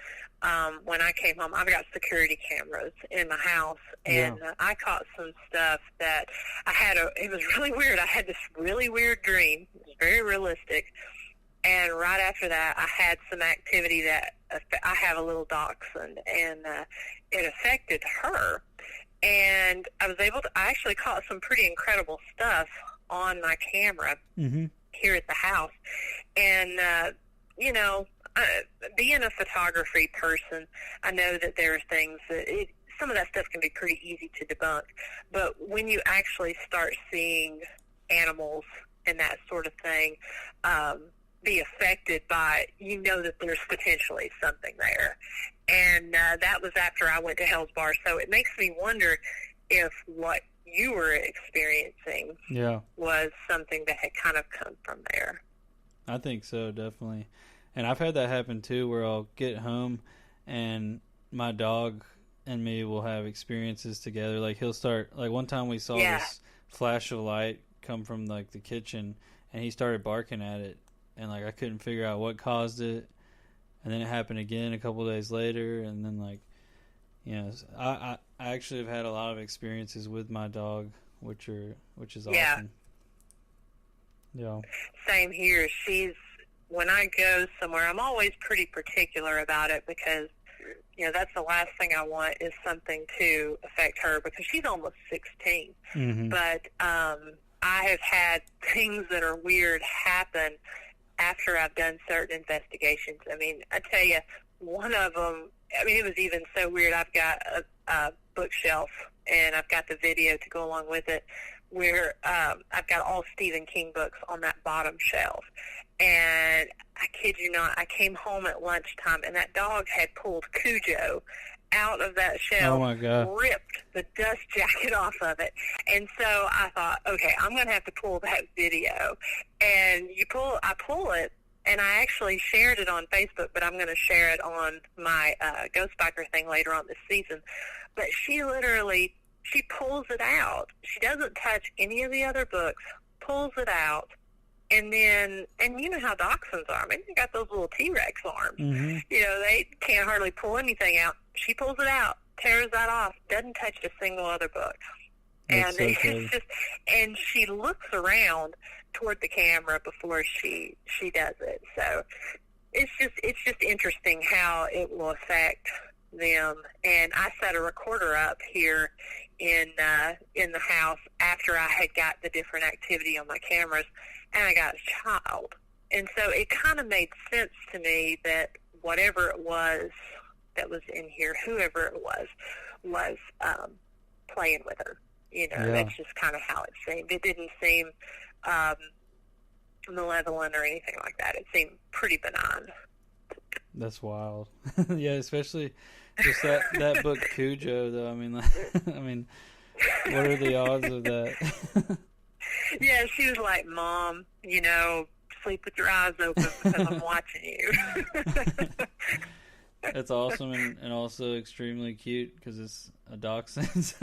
When I came home, I've got security cameras in my house, and I caught some stuff that it was really weird. I had this really weird dream. It was very realistic. And right after that, I had some activity that I have a little dachshund, and it affected her. And I actually caught some pretty incredible stuff on my camera here at the house. And, being a photography person, I know that there are things that some of that stuff can be pretty easy to debunk. But when you actually start seeing animals and that sort of thing be affected by it, you know that there's potentially something there. And that was after I went to Hell's Bar. So it makes me wonder if what you were experiencing was something that had kind of come from there. I think so, definitely. And I've had that happen too, where I'll get home and my dog and me will have experiences together. Like he'll start, like one time we saw this flash of light come from like the kitchen, and he started barking at it, and like I couldn't figure out what caused it. And then it happened again a couple of days later, and then like, I actually have had a lot of experiences with my dog, which is awesome. Yeah. Same here. When I go somewhere, I'm always pretty particular about it because, that's the last thing I want is something to affect her because she's almost 16. But I have had things that are weird happen after I've done certain investigations. I mean, I tell you, one of them, it was even so weird. I've got a bookshelf, and I've got the video to go along with it, where I've got all Stephen King books on that bottom shelf. And I kid you not, I came home at lunchtime, and that dog had pulled Cujo out of that shelf, oh my God, ripped the dust jacket off of it. And so I thought, okay, I'm going to have to pull that video. And I pull it, and I actually shared it on Facebook, but I'm going to share it on my Ghost Biker thing later on this season. But she pulls it out. She doesn't touch any of the other books, pulls it out, and you know how dachshunds are. I mean, they got those little T-Rex arms. They can't hardly pull anything out. She pulls it out, tears that off, doesn't touch a single other book. That's so it's just, and she looks around toward the camera before she does it. So it's just interesting how it will affect them. And I set a recorder up here in the house after I had got the different activity on my cameras, and I got a child. And so it kind of made sense to me that whatever it was that was in here, whoever it was playing with her. That's just kind of how it seemed. It didn't seem malevolent or anything like that. It seemed pretty benign. That's wild. Yeah, especially just that book Cujo, though. I mean, what are the odds of that? Yeah, she was like, Mom, sleep with your eyes open because I'm watching you. That's awesome and also extremely cute because it's a dachshund.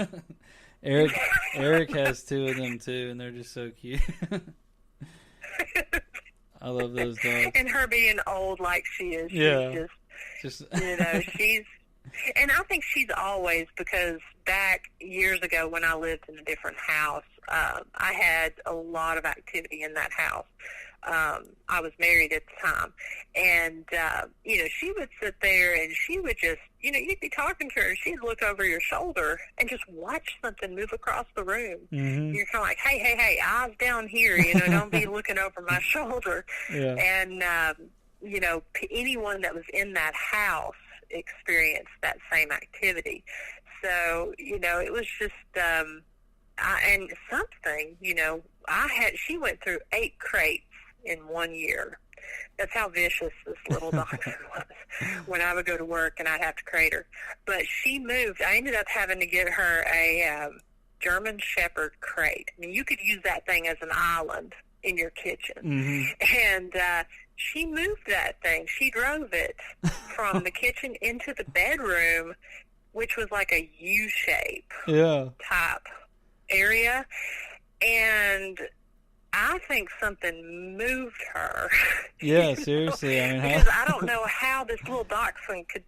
Eric has 2 of them too, and they're just so cute. I love those dogs. And her being old like she is, yeah, she's And I think she's always, because back years ago when I lived in a different house, I had a lot of activity in that house. I was married at the time. And, she would sit there and she would just, you'd be talking to her and she'd look over your shoulder and just watch something move across the room. Mm-hmm. You're kind of like, hey, eyes down here, don't be looking over my shoulder. Yeah. And, anyone that was in that house experienced that same activity. So, it was just, and something, she went through 8 crates in 1 year. That's how vicious this little dachshund was. When I would go to work and I'd have to crate her. But she moved. I ended up having to get her a German Shepherd crate. I mean, you could use that thing as an island in your kitchen. Mm-hmm. And she moved that thing. She drove it from the kitchen into the bedroom, which was like a U-shape type area. And I think something moved her. Yeah, seriously. I mean, because I don't know how this little dachshund could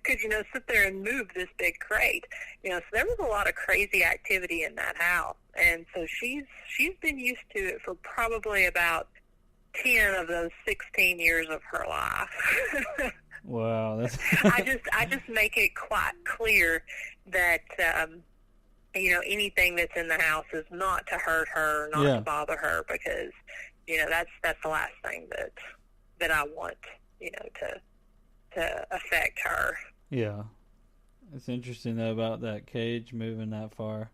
sit there and move this big crate. So there was a lot of crazy activity in that house. And so she's been used to it for probably about 10 of those 16 years of her life. Wow. That's I just make it quite clear that, anything that's in the house is not to hurt her, not to bother her, because, that's the last thing that I want, to affect her. Yeah. It's interesting, though, about that cage moving that far.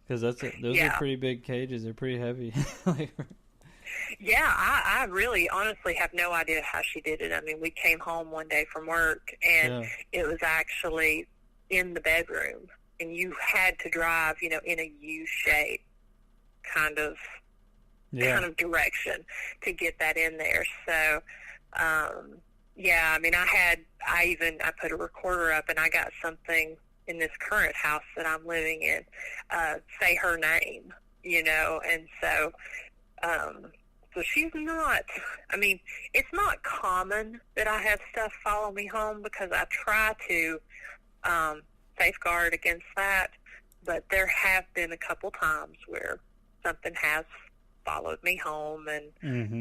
Because those are pretty big cages. They're pretty heavy. Yeah, I really honestly have no idea how she did it. I mean, we came home one day from work, and it was actually in the bedroom, and you had to drive, in a U-shape kind of direction to get that in there. So, I mean, I put a recorder up, and I got something in this current house that I'm living in, say her name, and so, so she's not, I mean, it's not common that I have stuff follow me home, because I try to safeguard against that, but there have been a couple times where something has followed me home, and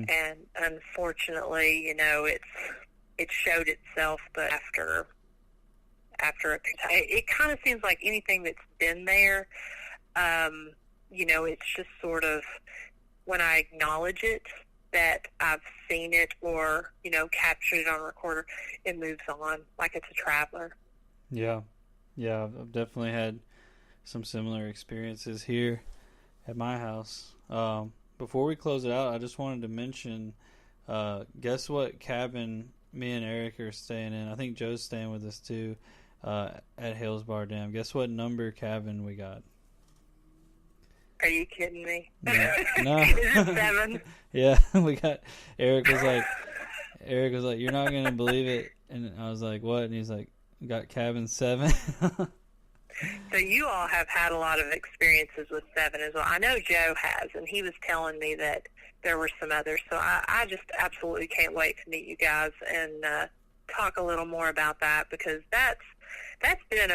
and unfortunately, it showed itself, but after it kind of seems like anything that's been there, it's just sort of, when I acknowledge it, that I've seen it or, captured it on a recorder, it moves on like it's a traveler. Yeah. Yeah, I've definitely had some similar experiences here at my house. Before we close it out, I just wanted to mention, guess what cabin me and Eric are staying in? I think Joe's staying with us too, at Hales Bar Dam. Guess what number cabin we got? Are you kidding me? No. Is it 7? Yeah, we got, Eric was like, you're not going to believe it. And I was like, what? And he's like, we got cabin 7. So you all have had a lot of experiences with 7 as well. I know Joe has, and he was telling me that there were some others. So I just absolutely can't wait to meet you guys and talk a little more about that, because that's been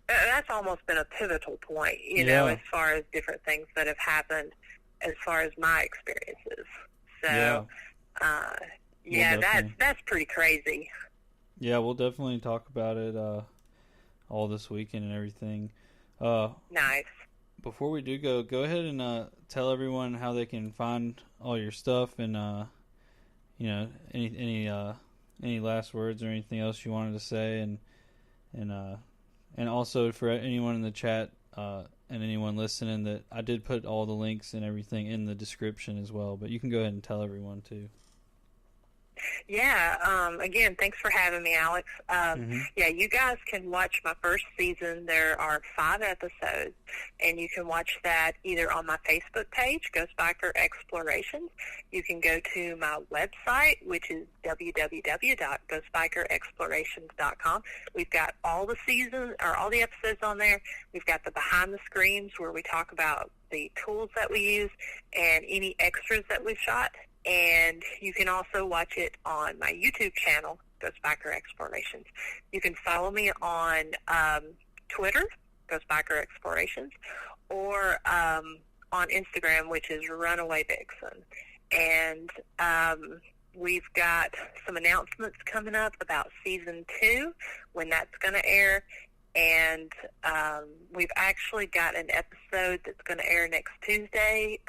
that's almost been a pivotal point, as far as different things that have happened as far as my experiences. So, that's pretty crazy. Yeah, we'll definitely talk about it all this weekend and everything. Nice. Before we do go ahead and tell everyone how they can find all your stuff, and any last words or anything else you wanted to say, and also for anyone in the chat and anyone listening, that I did put all the links and everything in the description as well, but you can go ahead and tell everyone too. Yeah, again, thanks for having me, Alex. Yeah, you guys can watch my first season. There are 5 episodes, and you can watch that either on my Facebook page, Ghost Biker Explorations. You can go to my website, which is www.ghostbikerexplorations.com. We've got all the seasons, or all the episodes on there. We've got the behind the screens where we talk about the tools that we use and any extras that we've shot. And you can also watch it on my YouTube channel, Ghost Biker Explorations. You can follow me on Twitter, Ghost Biker Explorations, or on Instagram, which is Runaway Vixen. And we've got some announcements coming up about Season 2, when that's going to air. And we've actually got an episode that's going to air next Tuesday.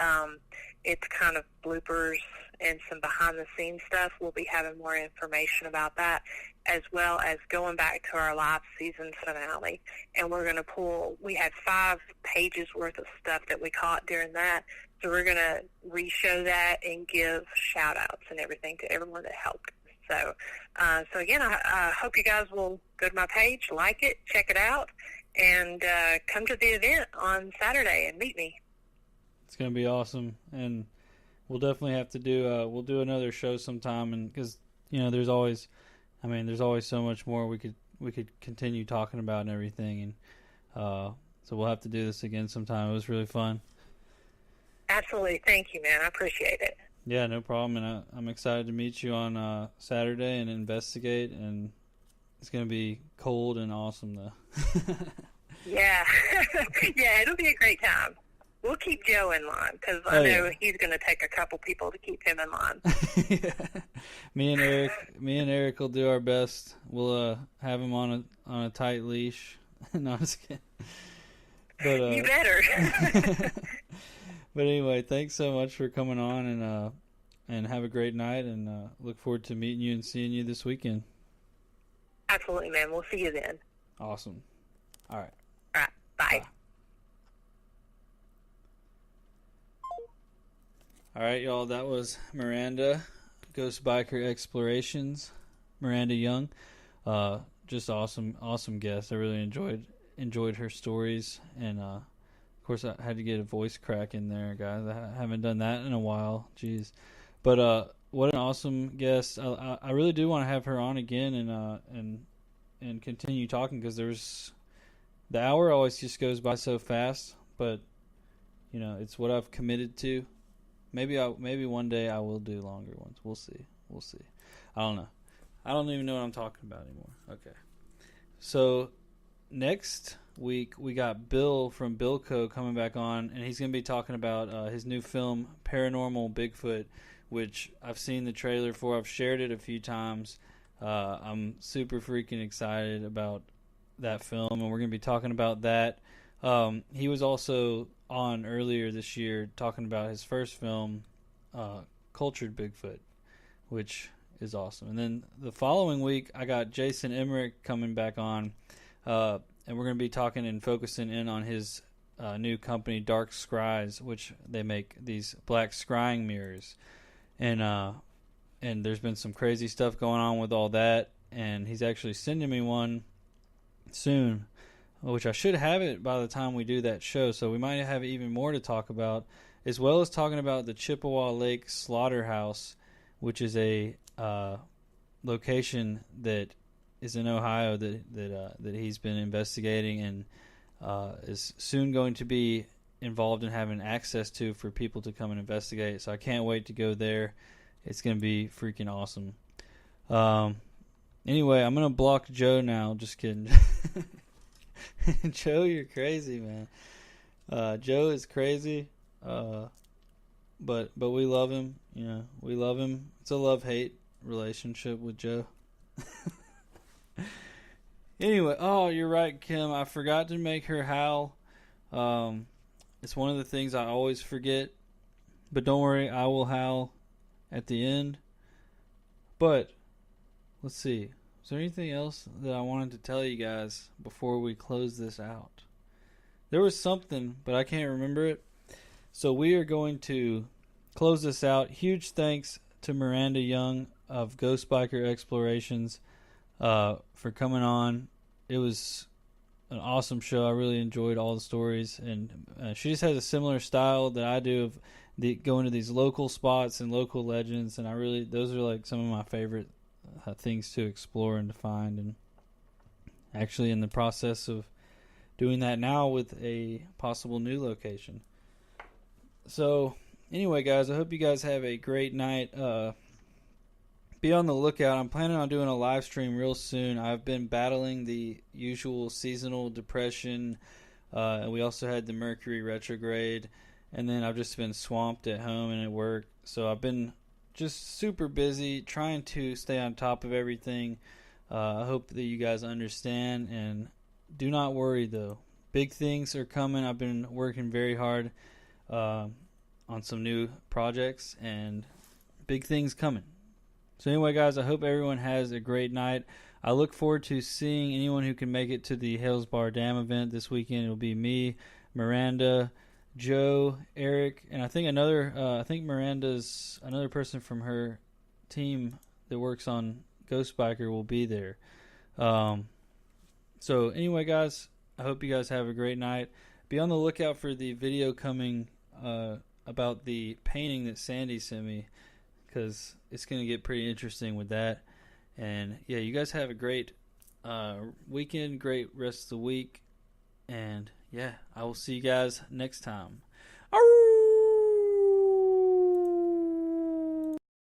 It's kind of bloopers and some behind-the-scenes stuff. We'll be having more information about that, as well as going back to our live season finale. And we're going to we had 5 pages worth of stuff that we caught during that. So we're going to re-show that and give shout-outs and everything to everyone that helped. So again, I hope you guys will go to my page, like it, check it out, and come to the event on Saturday and meet me. It's going to be awesome, and we'll definitely have to do we'll do another show sometime, and because there's always so much more we could continue talking about and everything, and so we'll have to do this again sometime. It was really fun. Absolutely, thank you, man. I appreciate it. Yeah, no problem, and I'm excited to meet you on Saturday and investigate, and it's going to be cold and awesome, though. Yeah. Yeah, it'll be a great time. We'll keep Joe in line, because I know he's going to take a couple people to keep him in line. Yeah. Me and Eric will do our best. We'll have him on a tight leash. No, I'm just kidding. But, you better. But anyway, thanks so much for coming on, and have a great night, and look forward to meeting you and seeing you this weekend. Absolutely, man. We'll see you then. Awesome. All right. All right. Bye. All right, y'all. That was Miranda, Ghost Biker Explorations. Miranda Young. Just awesome guest. I really enjoyed her stories, and of course, I had to get a voice crack in there, guys. I haven't done that in a while. Jeez. But what an awesome guest. I really do want to have her on again and continue talking, because the hour always just goes by so fast. But, it's what I've committed to. Maybe one day I will do longer ones. We'll see. I don't know. I don't even know what I'm talking about anymore. Okay. So, next week we got Bill from Billco coming back on, and he's going to be talking about his new film Paranormal Bigfoot, which I've seen the trailer for. I've shared it a few times. I'm super freaking excited about that film, and we're going to be talking about that. He was also on earlier this year talking about his first film, Cultured Bigfoot, which is awesome. And then the following week I got Jason Emmerich coming back on, and we're going to be talking and focusing in on his new company, Dark Scries, which they make these black scrying mirrors. And there's been some crazy stuff going on with all that, and he's actually sending me one soon, which I should have it by the time we do that show, so we might have even more to talk about, as well as talking about the Chippewa Lake Slaughterhouse, which is a location that is in Ohio that he's been investigating and is soon going to be involved in having access to for people to come and investigate. So I can't wait to go there. It's going to be freaking awesome. Anyway, I'm going to block Joe now. Just kidding. Joe, you're crazy, man. Joe is crazy. But we love him. We love him. It's a love-hate relationship with Joe. Anyway, you're right, Kim. I forgot to make her howl. It's one of the things I always forget. But don't worry, I will howl at the end. But let's see. Is there anything else that I wanted to tell you guys before we close this out? There was something, but I can't remember it. So we are going to close this out. Huge thanks to Miranda Young of Ghost Biker Explorations for coming on. It was an awesome show. I really enjoyed all the stories, and she just has a similar style that I do of going to these local spots and local legends, and those are like some of my favorite things to explore and to find, and actually in the process of doing that now with a possible new location. So anyway, guys, I hope you guys have a great night. be on the lookout. I'm planning on doing a live stream real soon. I've been battling the usual seasonal depression. And we also had the Mercury retrograde. And then I've just been swamped at home and at work. So I've been just super busy trying to stay on top of everything. I hope that you guys understand. And do not worry, though. Big things are coming. I've been working very hard on some new projects. And big things coming. So anyway, guys, I hope everyone has a great night. I look forward to seeing anyone who can make it to the Hales Bar Dam event this weekend. It'll be me, Miranda, Joe, Eric, and I think Miranda's another person from her team that works on Ghost Biker will be there. So anyway, guys, I hope you guys have a great night. Be on the lookout for the video coming about the painting that Sandy sent me, because it's going to get pretty interesting with that. And yeah, you guys have a great weekend, great rest of the week. And yeah, I will see you guys next time.